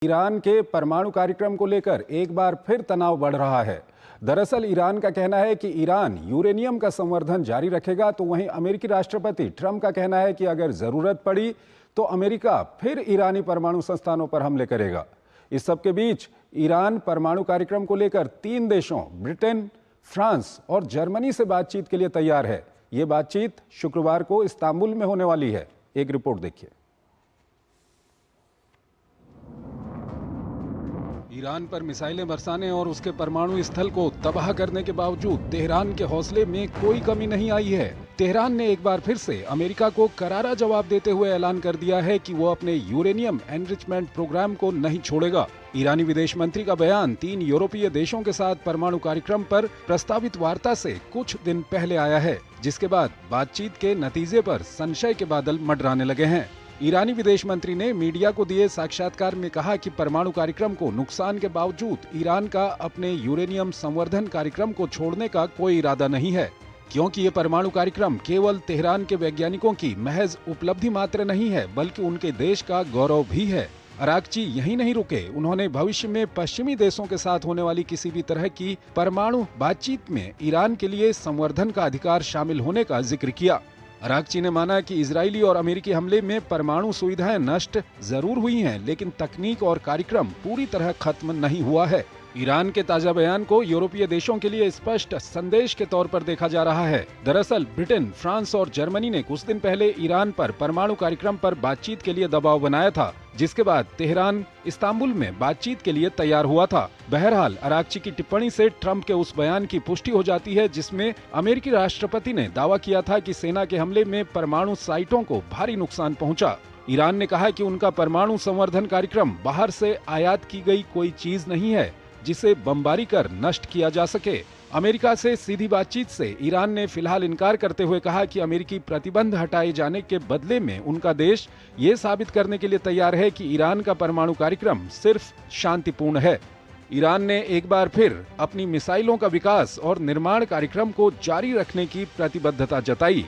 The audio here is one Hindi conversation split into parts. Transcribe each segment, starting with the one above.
ईरान के परमाणु कार्यक्रम को लेकर एक बार फिर तनाव बढ़ रहा है। दरअसल ईरान का कहना है कि ईरान यूरेनियम का संवर्धन जारी रखेगा, तो वहीं अमेरिकी राष्ट्रपति ट्रंप का कहना है कि अगर जरूरत पड़ी तो अमेरिका फिर ईरानी परमाणु संस्थानों पर हमले करेगा। इस सब के बीच ईरान परमाणु कार्यक्रम को लेकर 3 देशों ब्रिटेन, फ्रांस और जर्मनी से बातचीत के लिए तैयार है। ये बातचीत शुक्रवार को इस्तांबुल में होने वाली है। एक रिपोर्ट देखिए। ईरान पर मिसाइलें बरसाने और उसके परमाणु स्थल को तबाह करने के बावजूद तेहरान के हौसले में कोई कमी नहीं आई है। तेहरान ने एक बार फिर से अमेरिका को करारा जवाब देते हुए ऐलान कर दिया है कि वो अपने यूरेनियम एनरिचमेंट प्रोग्राम को नहीं छोड़ेगा। ईरानी विदेश मंत्री का बयान 3 यूरोपीय देशों के साथ परमाणु कार्यक्रम पर प्रस्तावित वार्ता से कुछ दिन पहले आया है, जिसके बाद बातचीत के नतीजे पर संशय के बादल मंडराने लगे हैं। ईरानी विदेश मंत्री ने मीडिया को दिए साक्षात्कार में कहा कि परमाणु कार्यक्रम को नुकसान के बावजूद ईरान का अपने यूरेनियम संवर्धन कार्यक्रम को छोड़ने का कोई इरादा नहीं है, क्योंकि ये परमाणु कार्यक्रम केवल तेहरान के वैज्ञानिकों की महज उपलब्धि मात्र नहीं है, बल्कि उनके देश का गौरव भी है। अरागची यहीं नहीं रुके, उन्होंने भविष्य में पश्चिमी देशों के साथ होने वाली किसी भी तरह की परमाणु बातचीत में ईरान के लिए संवर्धन का अधिकार शामिल होने का जिक्र किया। अरागची ने माना कि इजरायली और अमेरिकी हमले में परमाणु सुविधाएं नष्ट जरूर हुई हैं, लेकिन तकनीक और कार्यक्रम पूरी तरह खत्म नहीं हुआ है। ईरान के ताजा बयान को यूरोपीय देशों के लिए स्पष्ट संदेश के तौर पर देखा जा रहा है। दरअसल ब्रिटेन, फ्रांस और जर्मनी ने कुछ दिन पहले ईरान पर परमाणु कार्यक्रम पर बातचीत के लिए दबाव बनाया था, जिसके बाद तेहरान इस्तांबुल में बातचीत के लिए तैयार हुआ था। बहरहाल अरागची की टिप्पणी से ट्रंप के उस बयान की पुष्टि हो जाती है, जिसमें अमेरिकी राष्ट्रपति ने दावा किया था कि सेना के हमले में परमाणु साइटों को भारी नुकसान पहुंचा। ईरान ने कहा कि उनका परमाणु संवर्धन कार्यक्रम बाहर से आयात की गई कोई चीज नहीं है जिसे बमबारी कर नष्ट किया जा सके। अमेरिका से सीधी बातचीत से ईरान ने फिलहाल इनकार करते हुए कहा कि अमेरिकी प्रतिबंध हटाए जाने के बदले में उनका देश ये साबित करने के लिए तैयार है कि ईरान का परमाणु कार्यक्रम सिर्फ शांतिपूर्ण है। ईरान ने एक बार फिर अपनी मिसाइलों का विकास और निर्माण कार्यक्रम को जारी रखने की प्रतिबद्धता जताई।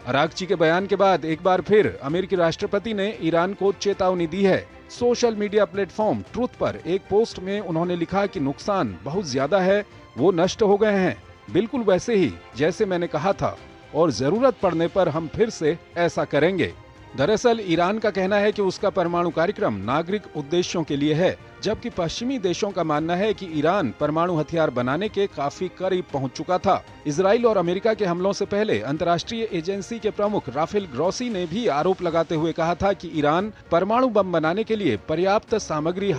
अरागची के बयान के बाद एक बार फिर अमेरिकी राष्ट्रपति ने ईरान को चेतावनी दी है। सोशल मीडिया प्लेटफॉर्म ट्रुथ पर एक पोस्ट में उन्होंने लिखा कि नुकसान बहुत ज्यादा है, वो नष्ट हो गए हैं, बिल्कुल वैसे ही जैसे मैंने कहा था, और जरूरत पड़ने पर हम फिर से ऐसा करेंगे। दरअसल ईरान का कहना है कि उसका परमाणु कार्यक्रम नागरिक उद्देश्यों के लिए है, जबकि पश्चिमी देशों का मानना है कि ईरान परमाणु हथियार बनाने के काफी करीब पहुंच चुका था। इजराइल और अमेरिका के हमलों से पहले अंतर्राष्ट्रीय एजेंसी के प्रमुख राफेल ग्रॉसी ने भी आरोप लगाते हुए कहा था कि ईरान परमाणु बम बनाने के लिए पर्याप्त सामग्री